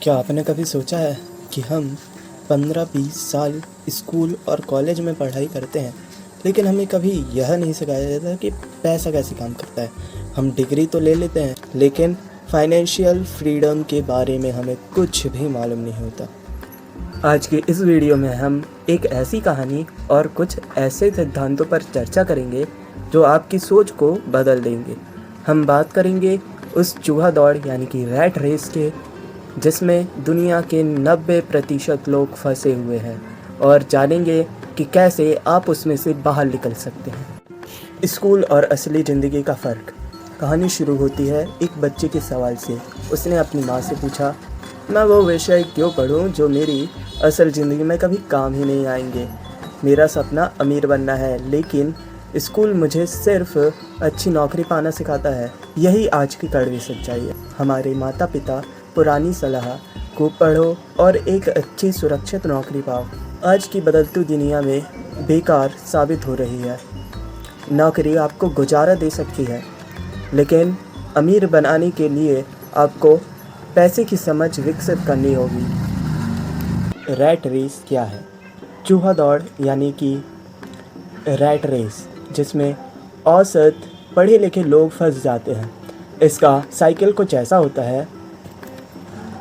क्या आपने कभी सोचा है कि हम 15-20 साल स्कूल और कॉलेज में पढ़ाई करते हैं, लेकिन हमें कभी यह नहीं सिखाया जाता कि पैसा कैसे काम करता है। हम डिग्री तो ले लेते हैं, लेकिन फाइनेंशियल फ्रीडम के बारे में हमें कुछ भी मालूम नहीं होता। आज की इस वीडियो में हम एक ऐसी कहानी और कुछ ऐसे सिद्धांतों पर चर्चा करेंगे जो आपकी सोच को बदल देंगे। हम बात करेंगे उस चूहा दौड़ यानी कि रैट रेस के, जिसमें दुनिया के 90% लोग फंसे हुए हैं, और जानेंगे कि कैसे आप उसमें से बाहर निकल सकते हैं। स्कूल और असली ज़िंदगी का फ़र्क। कहानी शुरू होती है एक बच्चे के सवाल से। उसने अपनी माँ से पूछा, मैं वो विषय क्यों पढूं जो मेरी असल ज़िंदगी में कभी काम ही नहीं आएंगे। मेरा सपना अमीर बनना है, लेकिन स्कूल मुझे सिर्फ अच्छी नौकरी पाना सिखाता है। यही आज की कड़वी सच्चाई है। हमारे माता पिता पुरानी सलाह को पढ़ो और एक अच्छी सुरक्षित नौकरी पाओ, आज की बदलती दुनिया में बेकार साबित हो रही है। नौकरी आपको गुजारा दे सकती है, लेकिन अमीर बनाने के लिए आपको पैसे की समझ विकसित करनी होगी। रैट रेस क्या है? चूहा दौड़ यानी कि रैट रेस, जिसमें औसत पढ़े लिखे लोग फंस जाते हैं। इसका साइकिल कुछ ऐसा होता है।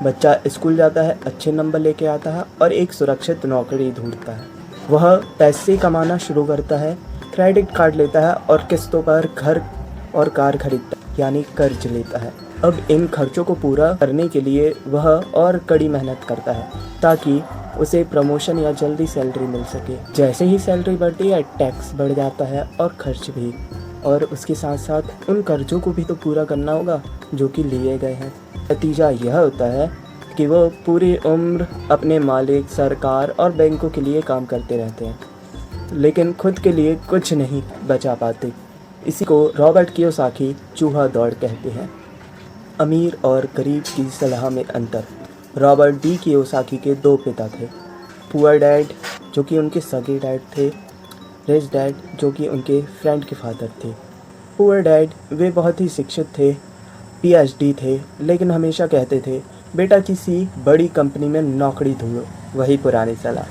बच्चा स्कूल जाता है, अच्छे नंबर लेके आता है और एक सुरक्षित नौकरी ढूंढता है। वह पैसे कमाना शुरू करता है, क्रेडिट कार्ड लेता है और किस्तों पर घर और कार खरीदता है, यानी कर्ज लेता है। अब इन खर्चों को पूरा करने के लिए वह और कड़ी मेहनत करता है, ताकि उसे प्रमोशन या जल्दी सैलरी मिल सके। जैसे ही सैलरी बढ़ती है, टैक्स बढ़ जाता है और खर्च भी, और उसके साथ साथ उन कर्जों को भी तो पूरा करना होगा जो कि लिए गए हैं। नतीजा यह होता है कि वो पूरी उम्र अपने मालिक, सरकार और बैंकों के लिए काम करते रहते हैं, लेकिन खुद के लिए कुछ नहीं बचा पाते। इसी को रॉबर्ट कियोसाकी चूहा दौड़ कहते हैं। अमीर और गरीब की सलाह में अंतर। रॉबर्ट डी कियोसाकी के दो पिता थे। पुअर डैड, जो कि उनके सगे डैड थे। रिच डैड, जो कि उनके फ्रेंड के फादर थे। पुअर डैड, वे बहुत ही शिक्षित थे, PhD थे, लेकिन हमेशा कहते थे, बेटा किसी बड़ी कंपनी में नौकरी ढूंढो, वही पुरानी सलाह।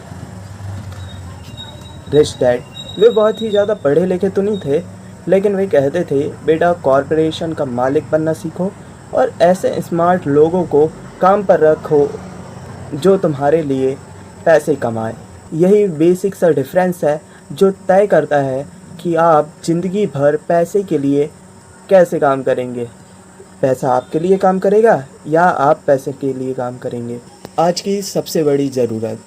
रिच डैड, वे बहुत ही ज़्यादा पढ़े लिखे तो नहीं थे, लेकिन वे कहते थे, बेटा कॉरपोरेशन का मालिक बनना सीखो और ऐसे स्मार्ट लोगों को काम पर रखो जो तुम्हारे लिए पैसे कमाएं। यही बेसिक सा डिफरेंस है जो तय करता है कि आप ज़िंदगी भर पैसे के लिए कैसे काम करेंगे। पैसा आपके लिए काम करेगा या आप पैसे के लिए काम करेंगे। आज की सबसे बड़ी ज़रूरत,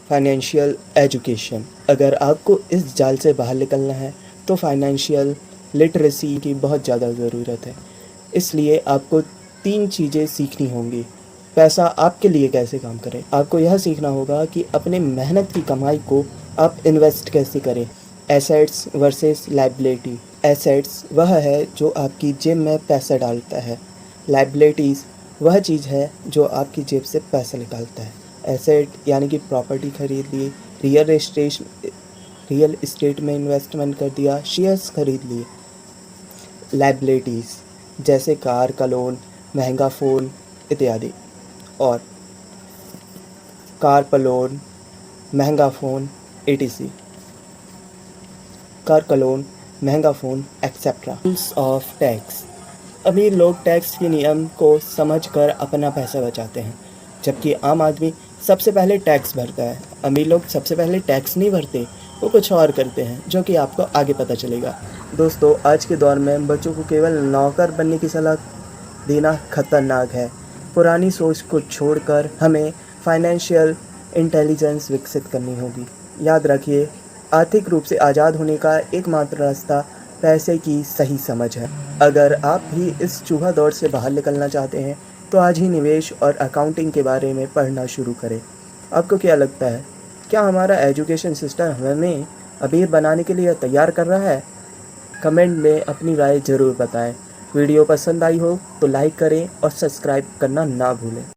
फाइनेंशियल एजुकेशन। अगर आपको इस जाल से बाहर निकलना है तो फाइनेंशियल लिटरेसी की बहुत ज़्यादा ज़रूरत है। इसलिए आपको 3 चीज़ें सीखनी होंगी। पैसा आपके लिए कैसे काम करे। आपको यह सीखना होगा कि अपने मेहनत की कमाई को आप इन्वेस्ट कैसे करें। Assets versus liability. एसेट्स वह है जो आपकी जेब में पैसा डालता है। लायबिलिटीज़ वह चीज़ है जो आपकी जेब से पैसा निकालता है। एसेट यानी कि प्रॉपर्टी खरीद ली, रियल इस्टेट में इन्वेस्टमेंट कर दिया, शेयर्स खरीद लिए। लायबिलिटीज़ जैसे कार का लोन, महंगा फ़ोन इत्यादि। और कार पर लोन, महंगा फ़ोन etc. कार का लोन, महंगा phone etcetera. Rules of tax. अमीर लोग टैक्स के नियम को समझकर अपना पैसा बचाते हैं, जबकि आम आदमी सबसे पहले टैक्स भरता है। अमीर लोग सबसे पहले टैक्स नहीं भरते, वो कुछ और करते हैं, जो कि आपको आगे पता चलेगा। दोस्तों, आज के दौर में बच्चों को केवल नौकर बनने की सलाह देना खतरनाक है। पुरानी सोच को छोड़कर हमें फाइनेंशियल इंटेलिजेंस विकसित करनी होगी। याद रखिए, आर्थिक रूप से आज़ाद होने का एकमात्र रास्ता पैसे की सही समझ है। अगर आप भी इस चूहा दौड़ से बाहर निकलना चाहते हैं तो आज ही निवेश और अकाउंटिंग के बारे में पढ़ना शुरू करें। आपको क्या लगता है, क्या हमारा एजुकेशन सिस्टम हमें अमीर बनाने के लिए तैयार कर रहा है? कमेंट में अपनी राय ज़रूर बताएं। वीडियो पसंद आई हो तो लाइक करें और सब्सक्राइब करना ना भूलें।